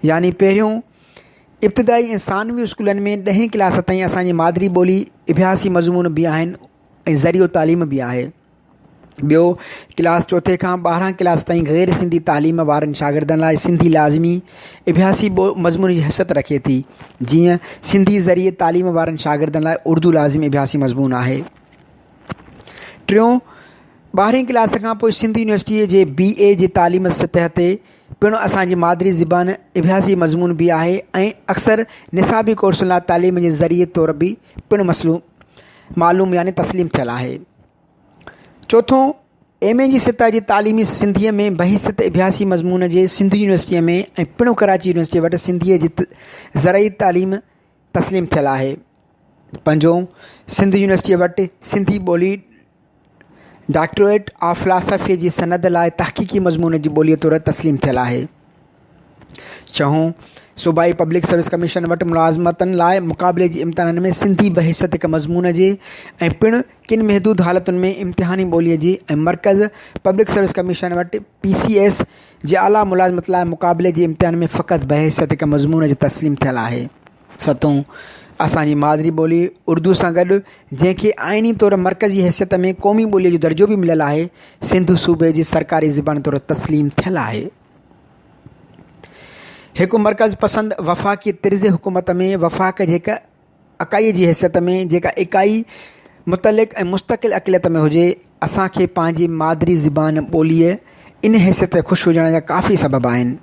यानी पहिरियों इब्तिदाई ऐं सानवी स्कूलनि में 10हीं क्लास ताईं असांजी मादरी ॿोली इबियासी मज़मून बि आहिनि ऐं ज़रियो तालीम बि आहे। ॿियो क्लास 4 खां 12 क्लास ताईं ग़ैर सिंधी तालीम वारनि शागिर्दनि लाइ सिंधी लाज़मी इबियासी मज़मून जी हैसियत रखे थी, जीअं सिंधी ज़रिए तालीम वारनि शागिर्दनि लाइ उर्दू लाज़मी इबियासी मज़मून आहे। टियों 12हीं क्लास खां पोइ सिंधी यूनिवर्सिटीअ जे BA जी तालीम सतह ते पिणु असांजी मादरी ज़बान इबियासी मज़मून बि आहे ऐं अक्सर निसाबी कोर्सुनि लाइ तालीम जे ज़रिए तौरु बि पिणु मालूम यानी तस्लीम थियल आहे। चौथों MA जी सतह जी तालीमी सिंधीअ में बहिसियत इबियासी मज़मून जे सिंधी यूनिवर्सिटीअ में ऐं पिणु कराची यूनिवर्सिटी वटि सिंधीअ जी ज़रई तालीम तस्लीम थियल आहे। पंजों सिंध यूनिवर्सिटीअ वटि सिंधी ॿोली डॉक्टरेट ऑफ फ़िलासफ़ी जी सनद लाइ तहक़ीक़ी मज़मून जी ॿोलीअ तौरु तस्लीम थियल आहे। चऊं सूबाई पब्लिक सर्विस कमीशन वटि मुलाज़मतनि लाइ मुक़ाबले जी इम्तिहाननि में सिंधी बहिसियत हिकु मज़मून जे ऐं पिणु किन महदूद हालतुनि में इम्तिहानी ॿोलीअ जी ऐं मरकज़ पब्लिक सर्विस कमीशन वटि PCS जे आला मुलाज़मत लाइ मुक़ाबले जे इम्तिहान में फ़क़ति बहिसियत हिकु मज़मून जी तस्लीम थियल आहे। सतों असांजी मादरी ॿोली उर्दू सां गॾु जंहिंखे आइनी तौरु मरकज़ी हैसियत में क़ौमी ॿोलीअ जो दर्जो बि मिलियलु आहे, सिंध सूबे जी सरकारी ज़बान तौरु तस्लीम थियल आहे। हिकु मर्कज़ पसंद वफ़ाक़ी तर्ज़ हुकूमत में वफ़ाक़ जे हिक इकाई जी हैसियत में जेका इकाई मुतलिक़ ऐं मुस्तक़िल अक़लियत में हुजे, असांखे पंहिंजी मादरी ज़बान ॿोलीअ इन हैसियत ते ख़ुशि हुजण जा काफ़ी सबब आहिनि।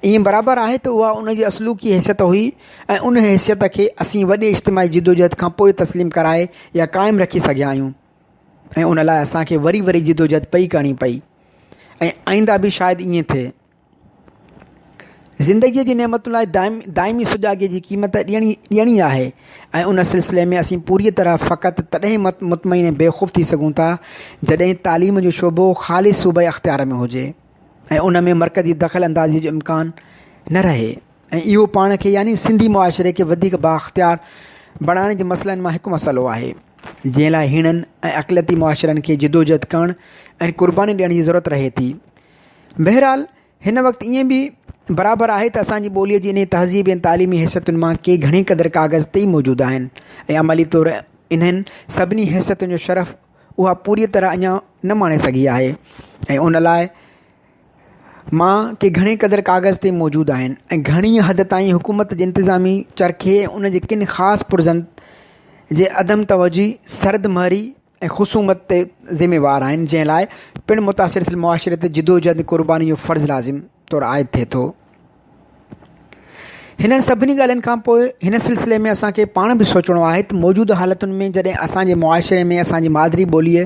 ईअं बराबरि आहे त उहा उन जी असलूकी हैसियत हुई ऐं उन हैसियत खे असीं वॾे इज्तिमाही जिदोजहद खां पोइ तस्लीम कराए या क़ाइमु रखी सघिया आहियूं ऐं उन लाइ असांखे वरी वरी जिदोजहद पई करणी पई ऐं आईंदा बि शायदि ईअं थिए। ज़िंदगीअ जी नेमतुनि लाइ दाइमी सुॼागे जी क़ीमत ॾियणी आहे ऐं उन सिलसिले में असीं पूरी तरह फ़क़ति तॾहिं मुतमइन ऐं बेख़ौफ़ थी सघूं था जॾहिं तालीम जो शोबो ख़ालिस सूबे अख़्तियार में हुजे ऐं उन में मरकज़ी दख़ल अंदाज़ी जो इम्कान न रहे ऐं इहो पाण खे यानी सिंधी मुआशिरे खे वधीक बाख़्तियार बणाइण जे मसइलनि मां हिकु मसइलो आहे जंहिं लाइ हीणनि ऐं अक़लियती मुआशिरनि खे जिदोजहद करणु ऐं क़ुर्बानी ॾियण जी ज़रूरत रहे थी। बहरहाल हिन वक़्तु ईअं बि बराबरि आहे त असांजी ॿोलीअ जी इन तहज़ीब ऐं तालीमी हैसियतुनि मां के घणे क़दुरु काग़ज़ ते ई मौजूदु आहिनि ऐं अमली तौरु इन्हनि सभिनी हैसियतुनि जो शरफ़ उहा पूरी तरह अञा न माणे सघी आहे ऐं उन लाइ मां के घणे क़दुरु काग़ज़ ते मौजूदु आहिनि ऐं घणी हद ताईं हुकूमत जे इंतिज़ामी चरखे ऐं उन जे किन ख़ासि पुरज़न जे अदम तवजी सरदमहरी ऐं ख़ुसूमत ते ज़िम्मेवार आहिनि जंहिं लाइ पिणु मुतासिर थियल मुआशिरे ते जिदोजहद क़ुर्बानी जो फ़र्ज़ु लाज़िम तौरु आयद थिए थो। हिननि सभिनी ॻाल्हियुनि खां पोइ हिन सिलसिले में असांखे पाण बि सोचणो आहे त मौजूदु हालतुनि में जॾहिं असांजे मुआशिरे में असांजी मादरी ॿोलीअ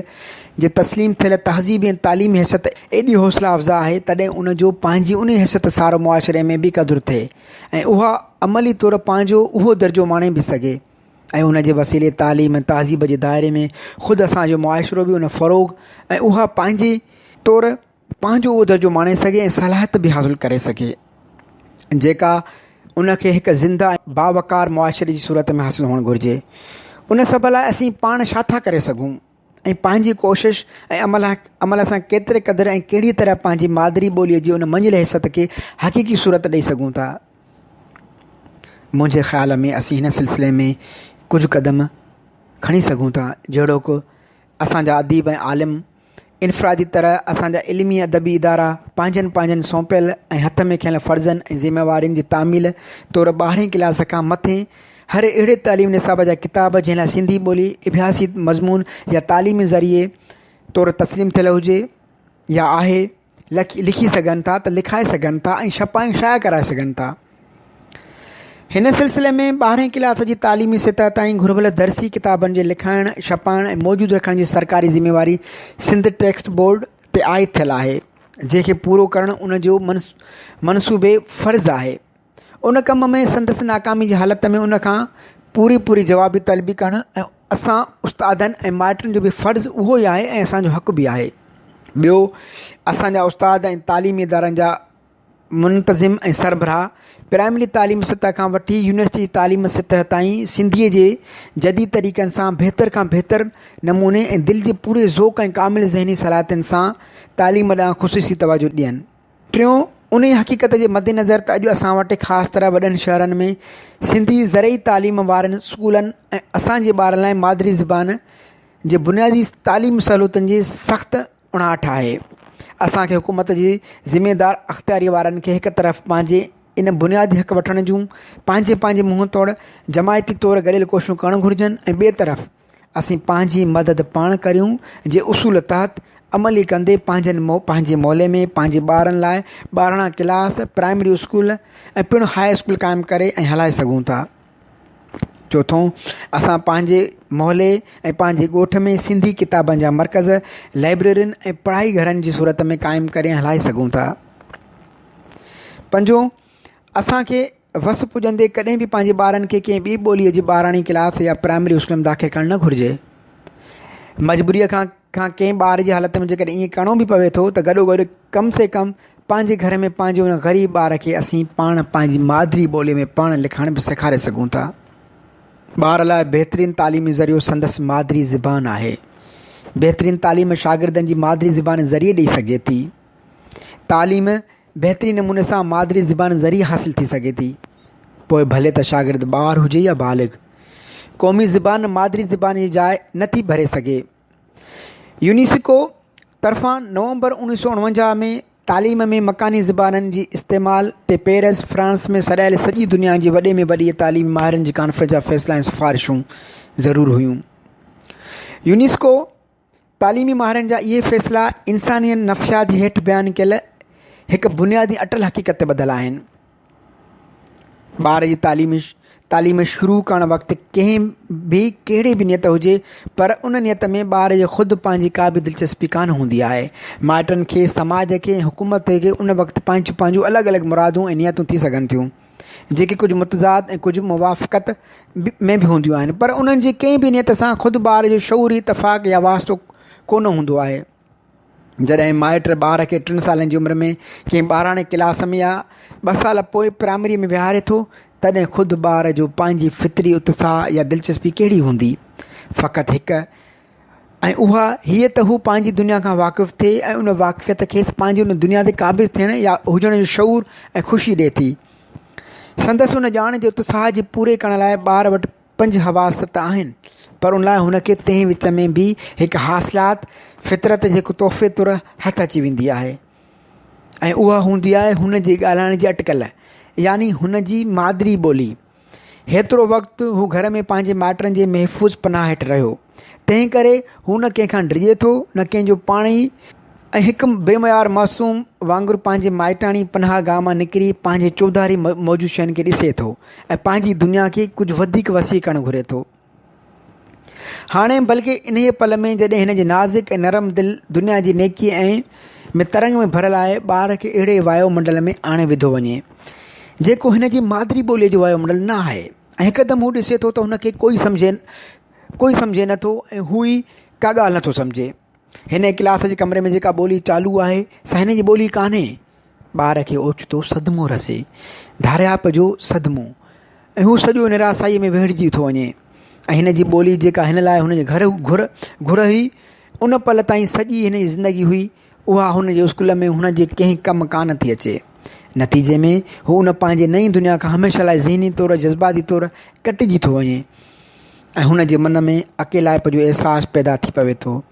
जे तस्लीम थियल तहज़ीब ऐं तालीमी हैसियत एॾी हौसला अफ़ज़ा आहे तॾहिं उन जो पंहिंजी उन हैसियत सारो मुआशिरे में बि क़दुरु थिए ऐं उहा अमली तौरु पंहिंजो उहो दर्जो माणे बि सघे ऐं उन जे वसीले तालीम ऐं तहज़ीब जे दायरे में ख़ुदि असांजो मुआशिरो बि उन फ़रोग़ ऐं उहा पंहिंजे तौरु पंहिंजो उहो दर्जो माणे सघे ऐं सलाहियत बि हासिलु करे सघे जेका उनखे हिकु ज़िंदा बावकार मुआशिरे जी सूरत में हासिलु हुअणु घुरिजे। उन सभ लाइ असीं पाण छा था करे सघूं ऐं पंहिंजी कोशिशि ऐं अमल सां केतिरे क़दुरु ऐं कहिड़ी तरह पंहिंजी मादरी ॿोलीअ जी उन मंझिल हैसियत खे हक़ीक़ी सूरत ॾेई सघूं था। मुंहिंजे ख़्याल में असीं हिन सिलसिले में कुझु क़दम खणी सघूं था जहिड़ो को असांजा अदीब ऐं आलिम इनफ़रादी तरह असांजा इल्मी अदबी इदारा पंहिंजनि सौंपियल ऐं हथ में खयल फ़र्ज़नि ऐं ज़िम्मेवारियुनि जी तामील तौरु 12हें क्लास खां मथे हर अहिड़े तालीम निसाब जा किताब जंहिं लाइ सिंधी ॿोली इबियासी मज़मून या तालीमी ज़रिए तौरु तस्लीम थियल हुजे या आहे लिखी सघनि था त लिखाए सघनि था ऐं छपाए शाया कराए सघनि था। हिन सिलसिले में 12हें क्लास जी तालीमी सतह ताईं घुरिबल दर्सी किताबनि जे लिखाइण छपाइण ऐं मौजूदु रखण जी सरकारी ज़िम्मेवारी सिंध टेक्स्ट बोर्ड ते आइद थियल आहे जंहिंखे पूरो करणु उन जो मनसूबे फ़र्ज़ु आहे। उन कम में संदसि नाकामी जी हालत में उन खां पूरी जवाबी तलबी करणु ऐं असां उस्तादनि ऐं माइटनि जो बि फ़र्ज़ु उहो ई आहे ऐं असांजो हक़ बि आहे। ॿियो असांजा उस्ताद ऐं तालीमी इदारनि जा मुंतज़िम ऐं सरबराह प्राइमरी तालीम सतह खां वठी यूनिवर्सिटी तालीम सतह ताईं सिंधीअ जे जदीद तरीक़नि सां बहितर खां बहितर नमूने ऐं दिलि जे पूरे ज़ौक़ ऐं कामिल ज़हनी सलाहियतुनि सां तालीम ॾांहुं ख़ुसूसी तवजो ॾियनि। टियों उन हक़ीक़त जे मद्देनज़र त अॼु असां वटि ख़ासि तरह वॾनि शहरनि में सिंधी ज़रई तालीम वारनि स्कूलनि ऐं असांजे ॿारनि लाइ मादरी ज़बान जे बुनियादी तालीम सहूलियतुनि जी सख़्तु उणाहठ आहे। असांखे हुकूमत जी ज़िम्मेदार अख़्तियारी वारनि खे हिकु तरफ़ पंहिंजे इन बुनियादी हक़ वठण जूं पंहिंजे मुंहं तोड़ जमायती तौरु गॾियल कोशिशूं करणु घुरिजनि ऐं ॿिए तरफ़ असीं पंहिंजी मदद पाण करियूं जे उसूल तहत अमली कंदे पंहिंजे मोहल्ले में पंहिंजे ॿारनि लाइ 12 क्लास प्राइमरी स्कूल ऐं पिणु हाई स्कूल क़ाइमु करे ऐं हलाए सघूं था। चोथों असां पंहिंजे मोहल्ले ऐं पंहिंजे ॻोठ में सिंधी किताबनि जा मर्कज़ लाइब्रेरियुनि ऐं पढ़ाई घरनि जी सूरत में क़ाइमु करे हलाए सघूं था। पंजों असांखे वस पुॼंदे कॾहिं बि पंहिंजे ॿारनि खे कंहिं ॿी ॿोलीअ जी 12वीं क्लास या प्राइमरी स्कूल में दाख़िल करणु न घुरिजे। मजबूरीअ खां कंहिं ॿार जी हालत में जेकॾहिं ईअं करिणो बि पवे थो त गॾोगॾु कम से कम पंहिंजे घर में पंहिंजे उन ग़रीब ॿार खे असीं पाण पंहिंजी मादरी ॿोलीअ में पढ़णु लिखणु बि सेखारे सघूं था। ॿार लाइ बहितरीनु तालीमी ज़रियो संदसि मादरी ज़बान आहे। बहितरीनु तालीम शागिर्दनि जी मादरी ज़बान ज़रिए ॾेई सघे थी। तालीम बहितरीन नमूने सां मादरी ज़बान ज़रिए हासिलु थी सघे थी, पोइ भले त शागिर्द ॿार हुजे या बालिग़। क़ौमी ज़बान मादरी ज़बान जी जाइ नथी भरे सघे। यूनेस्को तरफ़ां नवंबर 1949 में तालीम में मकानी ज़बाननि जी इस्तेमाल ते पेरिस फ्रांस में सॾायल सॼी दुनिया जी वॾे में वॾी तालीमी माहिरनि जी कॉन्फ्रेंस जा फ़ैसिला ऐं सिफ़ारिशूं ज़रूरु हुयूं। यूनेस्को तालीमी माहिरनि जा इहे फ़ैसिला इंसानी नफ़्सियात जे हेठि बयानु कयल हिकु बुनियादी अटल हक़ीक़त ते ॿधल आहिनि। ॿार जी तालीम शुरू करण वक़्तु कंहिं बि कहिड़ी बि नियत हुजे, पर उन नियत में ॿार जे ख़ुदि पंहिंजी का बि दिलचस्पी कान हूंदी आहे। माइटनि खे, समाज खे, हुकूमत खे उन वक़्तु पंहिंजूं अलॻि अलॻि मुरादूं ऐं नियतूं थी सघनि थियूं, जेके कुझु मुतज़ाद ऐं कुझु मुवाफ़क़त में बि हूंदियूं आहिनि, पर उन्हनि जी कंहिं बि नियत सां ख़ुदि ॿार जो शऊरी इतफ़ाक़ या वास्तो कोन हूंदो आहे। जॾहिं माइट ॿार खे 3 सालनि जी उमिरि में कंहिं ॿाराणे क्लास में या 2 साल पोइ प्राइमरी में विहारे थो, तॾहिं ख़ुदि ॿार जो पंहिंजी फितरी उत्साह या दिलचस्पी कहिड़ी हूंदी? फ़क़ति हिकु, ऐं उहा हीअ त हू पंहिंजी दुनिया खां वाक़ुफ़ु थिए ऐं उन वाक़फ़ियत खेसि पंहिंजी उन दुनिया ते क़ाबिज़ थियण या हुजण जो शऊर ऐं ख़ुशी ॾिए थी। संदसि उन ॼाण जे उत्साह जे पूरे करण लाइ ॿार वटि 5 हवास त आहिनि, पर उन लाइ हुनखे तंहिं विच में बि हिकु हासिलात फितरत जेको तोहफ़े तौरु हथु अची वेंदी आहे, ऐं उहा हूंदी आहे हुन जी ॻाल्हाइण जी अटकल, यानी हुन जी मादिरी ॿोली। हेतिरो वक़्तु हू घर में पंहिंजे माइटनि जे महफ़ूज़ पनाह हेठि रहियो, तंहिं करे हू न कंहिंखां डिॼे थो, न कंहिंजो पाण ई, ऐं हिकु बेमयार मासूम वांगुरु पंहिंजे माइटाणी पनाह गाह मां निकिरी पंहिंजे चौधारी मौजूद शयुनि खे ॾिसे थो ऐं पंहिंजी दुनिया खे कुझु वधीक वसी करणु घुरे थो। हाणे बल्कि इन पल में जॾहिं हिन जे नाज़ुक ऐं नरम दिलि दुनिया जी नेकी ऐं में तरंग में भरियलु आहे, ॿार खे अहिड़े वायुमंडल में आणे विधो वञे जेको हिन जी मादिरी ॿोलीअ जो वायुमंडल न आहे, ऐं हिकदमि हू ॾिसे थो त हुनखे कोई सम्झे नथो ऐं हू ई का ॻाल्हि नथो सम्झे। हिन क्लास जे कमरे में जेका ॿोली चालू आहे सा हिन जी ॿोली कान्हे। ॿार खे ओचितो सदमो रसे, धारियाप जो सदमो, ऐं हू सॼो निराशाईअ में वेहिड़िजी थो वञे, ऐं हिन जी ॿोली जेका हिन लाइ हुन जे घर घुर हुई, उन पल ताईं सॼी हिन जी ज़िंदगी हुई, उहा हुन जे स्कूल में हुन जे कंहिं कमु कान थी अचे। नतीजे में हू उन पंहिंजे नई दुनिया खां हमेशह लाइ ज़हनी तौरु जज़्बाती तौरु कटिजी थो वञे, ऐं हुन जे मन में अकेलाइप जो अहसासु पैदा थी पवे थो।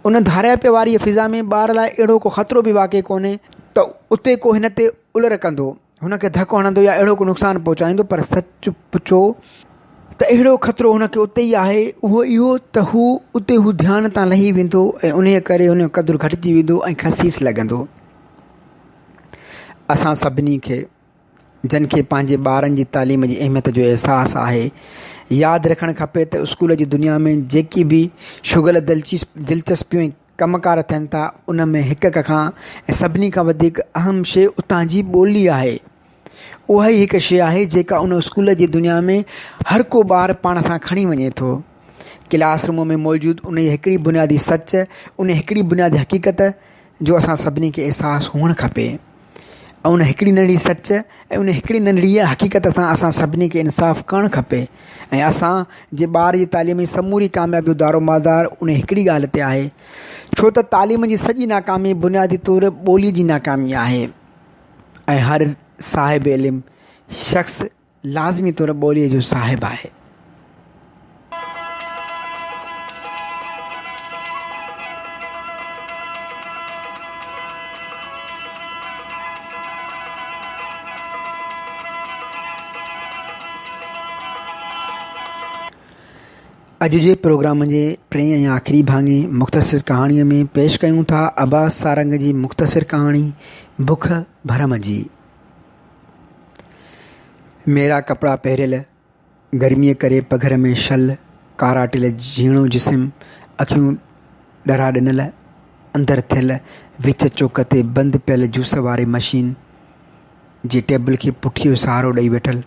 उन धारियाप वारी फ़िज़ा में ॿार लाइ अहिड़ो को ख़तरो बि वाक़ई कोन्हे त उते को हिन ते उलर कंदो, हुनखे धकु हणंदो या अहिड़ो को नुक़सानु पहुचाईंदो, पर सच पुछो त अहिड़ो ख़तरो हुनखे उते ई आहे, उहो इहो त हू उते ध्यान तां लही वेंदो ऐं उन करे हुन जो क़दुरु घटिजी वेंदो ऐं खसीस लॻंदो। असां सभिनी खे जिन खे पंहिंजे ॿारनि जी तालीम जी अहमियत जो अहसासु आहे, यादि रखणु खपे त स्कूल जी दुनिया में जेकी बि शुगल दिलचस्पियूं कमकार थियनि था, उन में हिक खां ऐं सभिनी खां वधीक अहम शइ उतां जी ॿोली आहे। उहा ई हिकु शइ आहे जेका उन स्कूल जी दुनिया में हर को ॿार पाण सां खणी वञे थो। क्लासरूम में मौजूदु उन जी हिकिड़ी बुनियादी सच, उन हिकिड़ी बुनियादी हक़ीक़त जो असां सभिनी खे अहसासु हुअणु खपे, ऐं उन हिकिड़ी नंढड़ी सच ऐं उन हिकिड़ी नंढड़ी हक़ीक़त सां असां सभिनी खे इंसाफ़ु करणु खपे। ऐं असां जे ॿार जी तालीमी समूरी कामयाबी जो दारोमदार उन हिकिड़ी ॻाल्हि ते आहे, छो त तालीम जी सॼी नाकामी बुनियादी तौरु ॿोली जी नाकामी आहे, ऐं हर साहिब इल्मु शख़्स लाज़मी तौरु ॿोलीअ जो साहिबु आहे। अॼु जे प्रोग्राम जे टे ऐं आख़िरी भाङे मुख़्तसिर कहाणीअ में पेश कयूं था अब्बास सारंग जी मुख़्तसिर कहाणी बुख भरम जी। मेरा कपिड़ा पहिरियल, गर्मीअ करे पघर में शल, काराटिल झीणो जिस्म, अखियूं ॾरा ॾिनल, अंदरि थियल विच चौक ते बंदि पियल जूस वारे मशीन जी टेबल खे पुठीअ सहारो ॾेई वेठल,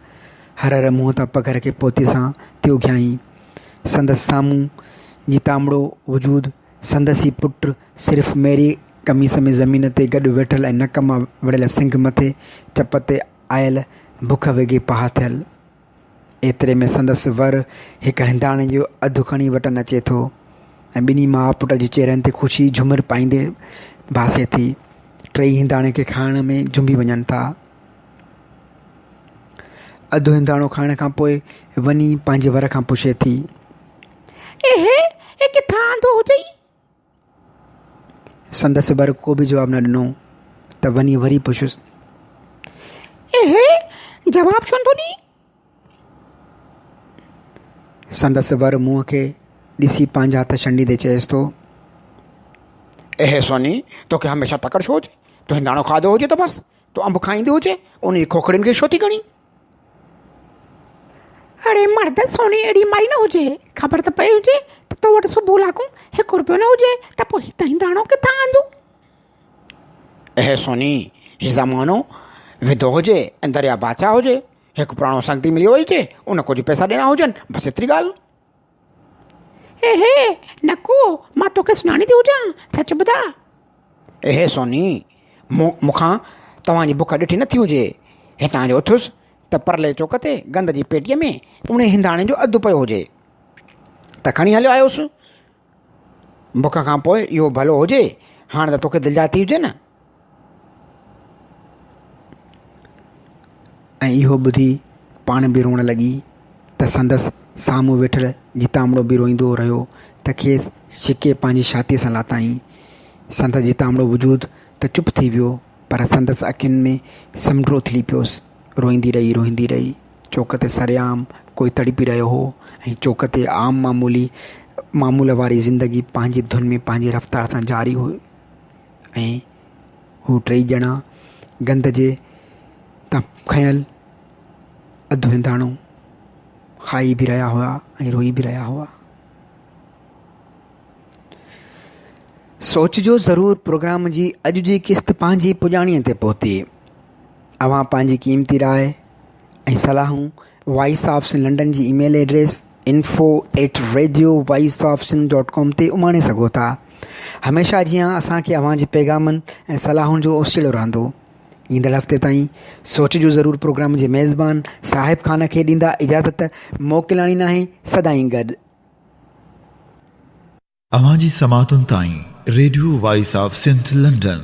हर मुंहं तां पघर खे पोते सां थियो घियाई। संदसि साम्हूं जी तांबड़ो वजूद, संदसि पुटु सिर्फ़ु मेरी कमीस में ज़मीन ते गॾु वेठल ऐं नक मां वड़ियल सिंग मथे चप ते आयल बुख वेगे पहा थियल। एतिरे में संदसि वर हिकु हिंदाणे जो अधु खणी वटनि अचे थो ऐं ॿिन्ही माउ पुट जे चेहरनि ते ख़ुशी झुमर पाईंदे भासे थी। टई हिंदाणे खे खाइण में झुंबी वञनि था। अधु हिंदाणो खाइण खां पोइ वञी पंहिंजे वर खां पुछे थी, ए किथां आंदो हुजई? संदसि वर को बि जवाबु न ॾिनो। त वञी वरी पुछुसि, एहे जवाब छो नथो ॾी? संदसि वर मुंहं खे ॾिसी पंहिंजा हथ छंडींदे चएसि थो, एहे सोनी, तोखे हमेशह तकड़ छो हुजे? तो हिंदाणो खाधो हुजे त बसि, तो अंब खाईंदी हुजे, उन जी खोखड़ियुनि खे छो थी खणी? अड़े मर्द, सोनी अहिड़ी माई न हुजे, ख़बर त पई हुजे त तो वटि सुबुह लाकूं ₹1 न हुजे त पोइ हितां हिंदाणो किथां आंदो? एहे सोनी, ही ज़मानो विधो हुजे ऐं दरिया बादशाह हुजे, हिकु पुराणो संगती मिली वई हुजे, उन कुझु पैसा ॾियणा हुजनि, बसि एतिरी ॻाल्हि। एहे नको, मां तोखे सुञाणी थी हुजां, सच ॿुधा। एहे सोनी, मूंखां तव्हांजी बुख ॾिठी नथी हुजे, हितां जो उथुसि त परले चौक ते गंद जी पेटीअ में उणे हिंदाणे जो अधु पियो हुजे त खणी हलियो आयोसि। बुख खां पोइ इहो भलो हुजे, हाणे त तोखे दिलि थी हुजे न। ऐं इहो ॿुधी पाण बि रोअण लॻी त संदसि साम्हूं वेठल जितामड़ो बि रोईंदो रहियो त खेसि छिके पंहिंजी छातीअ सां लाताईं। संदसि जितामड़ो वजूद त चुप थी वियो, पर संदसि अखियुनि में समुंडो थी पियोसि। रोईंदी रही चौक ते सरेआम कोई तड़पी रहियो हो ऐं चौक ते आम मामूल वारी ज़िंदगी पंहिंजी धुन में पंहिंजी रफ़्तार सां जारी हुई ऐं हू टई ॼणा गंद जे तां खयल अधु हिंदाणो खाई बि रहिया हुआ ऐं रोई बि रहिया हुआ। सोचिजो ज़रूरु प्रोग्राम जी अॼु जी क़िस्त पंहिंजी पुॼाणीअ ते पहुती। अवां पंहिंजी क़ीमती राय ऐं सलाहूं वॉइस ऑफ सिंध लंडन जी ईमेल एड्रेस info@radiovoiceofsin.com ते उमाणे सघो था। हमेशह जीअं असांखे अव्हां जे पैगामनि ऐं सलाहुनि जो ओसिड़ो रहंदो। ईंदड़ हफ़्ते ताईं सोचिजो ज़रूरु प्रोग्राम जे मेज़बान साहिब ख़ान खे ॾींदा इजाज़त, मोकिलाणी नाहे सदाईं गॾु। अवां जी समातुनि ताईं radio voice of Sindh London